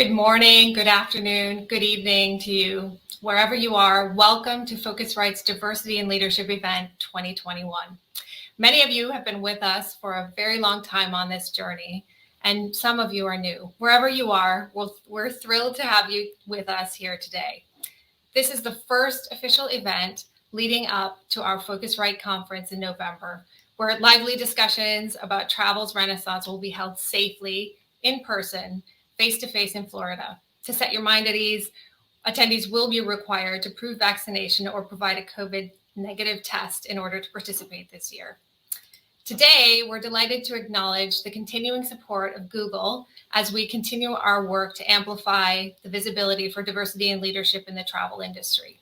Good morning, good afternoon, good evening to you. Wherever you are, welcome to Phocuswright's Diversity and Leadership Event 2021. Many of you have been with us for a very long time on this journey, and some of you are new. Wherever you are, we're thrilled to have you with us here today. This is the first official event leading up to our Phocuswright conference in November, where lively discussions about travel's renaissance will be held safely, in person, face-to-face in Florida. To set your mind at ease, attendees will be required to prove vaccination or provide a COVID negative test in order to participate this year. Today, we're delighted to acknowledge the continuing support of Google as we continue our work to amplify the visibility for diversity and leadership in the travel industry.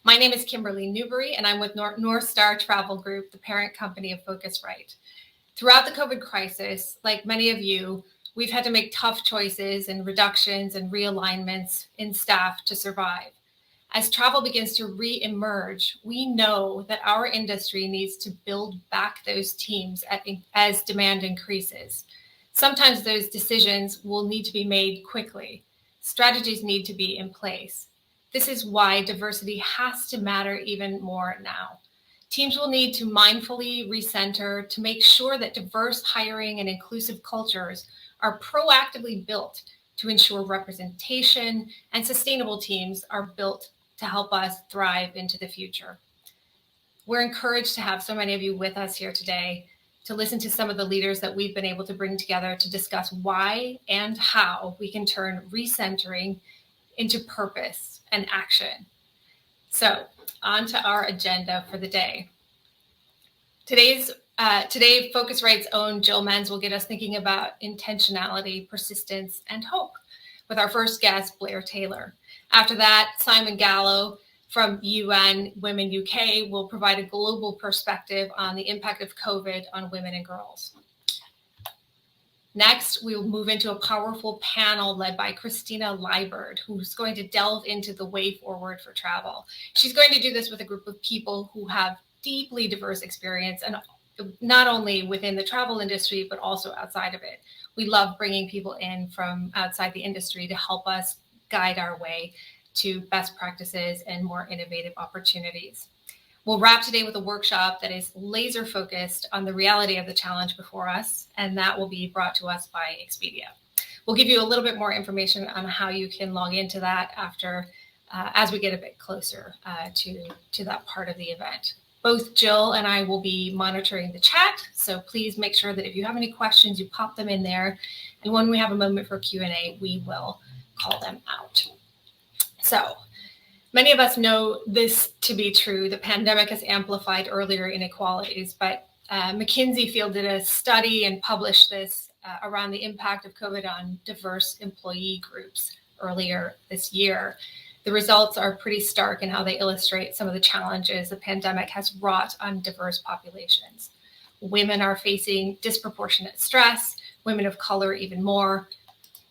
My name is Kimberly Newbury, and I'm with Northstar Travel Group, the parent company of Phocuswright. Throughout the COVID crisis, like many of you, we've had to make tough choices and reductions and realignments in staff to survive. As travel begins to re-emerge, we know that our industry needs to build back those teams as demand increases. Sometimes those decisions will need to be made quickly. Strategies need to be in place. This is why diversity has to matter even more now. Teams will need to mindfully recenter to make sure that diverse hiring and inclusive cultures are proactively built to ensure representation, and sustainable teams are built to help us thrive into the future. We're encouraged to have so many of you with us here today to listen to some of the leaders that we've been able to bring together to discuss why and how we can turn recentering into purpose and action. So, on to our agenda for the day. Today, Phocuswright's own Jill Menz will get us thinking about intentionality, persistence, and hope with our first guest, Blair Taylor. After that, Simon Gallo from UN Women UK will provide a global perspective on the impact of COVID on women and girls. Next, we will move into a powerful panel led by Christina Liebert, who's going to delve into the way forward for travel. She's going to do this with a group of people who have deeply diverse experience, and not only within the travel industry, but also outside of it. We love bringing people in from outside the industry to help us guide our way to best practices and more innovative opportunities. We'll wrap today with a workshop that is laser focused on the reality of the challenge before us, and that will be brought to us by Expedia. We'll give you a little bit more information on how you can log into that after, as we get a bit closer to that part of the event. Both Jill and I will be monitoring the chat, so please make sure that if you have any questions, you pop them in there, and when we have a moment for Q&A, we will call them out. So, many of us know this to be true. The pandemic has amplified earlier inequalities, but McKinsey fielded a study and published this around the impact of COVID on diverse employee groups earlier this year. The results are pretty stark in how they illustrate some of the challenges the pandemic has wrought on diverse populations. Women are facing disproportionate stress, women of color even more.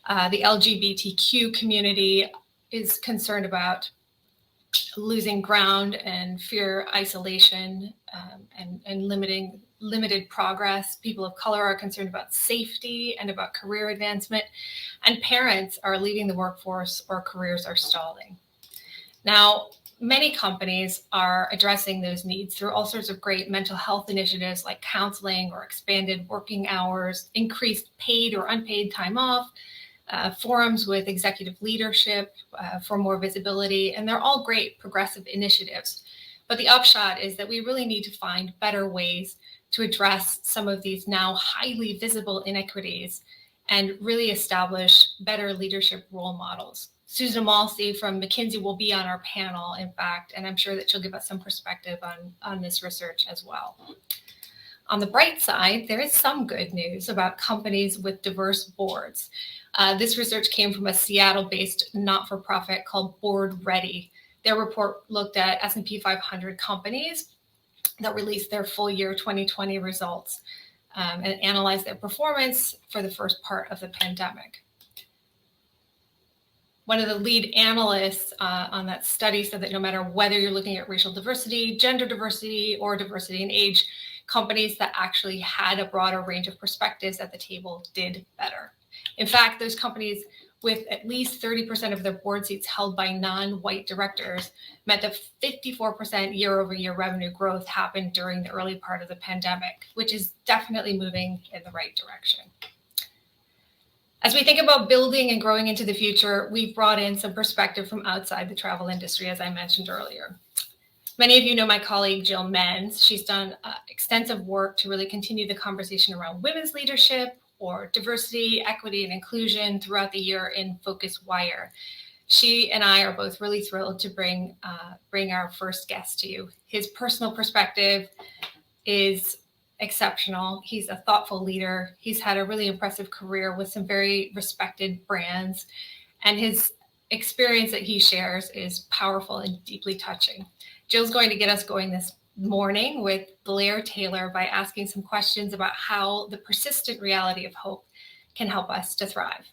The LGBTQ community is concerned about losing ground and fear isolation and limited progress. People of color are concerned about safety and about career advancement, and parents are leaving the workforce or careers are stalling. Now, many companies are addressing those needs through all sorts of great mental health initiatives like counseling or expanded working hours, increased paid or unpaid time off, forums with executive leadership for more visibility, and they're all great progressive initiatives. But the upshot is that we really need to find better ways to address some of these now highly visible inequities and really establish better leadership role models. Susan Amalfi from McKinsey will be on our panel, in fact, and I'm sure that she'll give us some perspective on this research as well. On the bright side, there is some good news about companies with diverse boards. This research came from a Seattle-based not-for-profit called Board Ready. Their report looked at S&P 500 companies that released their full year 2020 results and analyzed their performance for the first part of the pandemic. One of the lead analysts on that study said that no matter whether you're looking at racial diversity, gender diversity, or diversity in age, companies that actually had a broader range of perspectives at the table did better. In fact, those companies with at least 30% of their board seats held by non-white directors, meant that 54% year-over-year revenue growth happened during the early part of the pandemic, which is definitely moving in the right direction. As we think about building and growing into the future, we've brought in some perspective from outside the travel industry, as I mentioned earlier. Many of you know my colleague, Jill Menz. She's done extensive work to really continue the conversation around women's leadership or diversity, equity, and inclusion throughout the year in Phocuswright. She and I are both really thrilled to bring our first guest to you. His personal perspective is exceptional. He's a thoughtful leader. He's had a really impressive career with some very respected brands, and his experience that he shares is powerful and deeply touching. Jill's going to get us going this morning with Blair Taylor by asking some questions about how the persistent reality of hope can help us to thrive.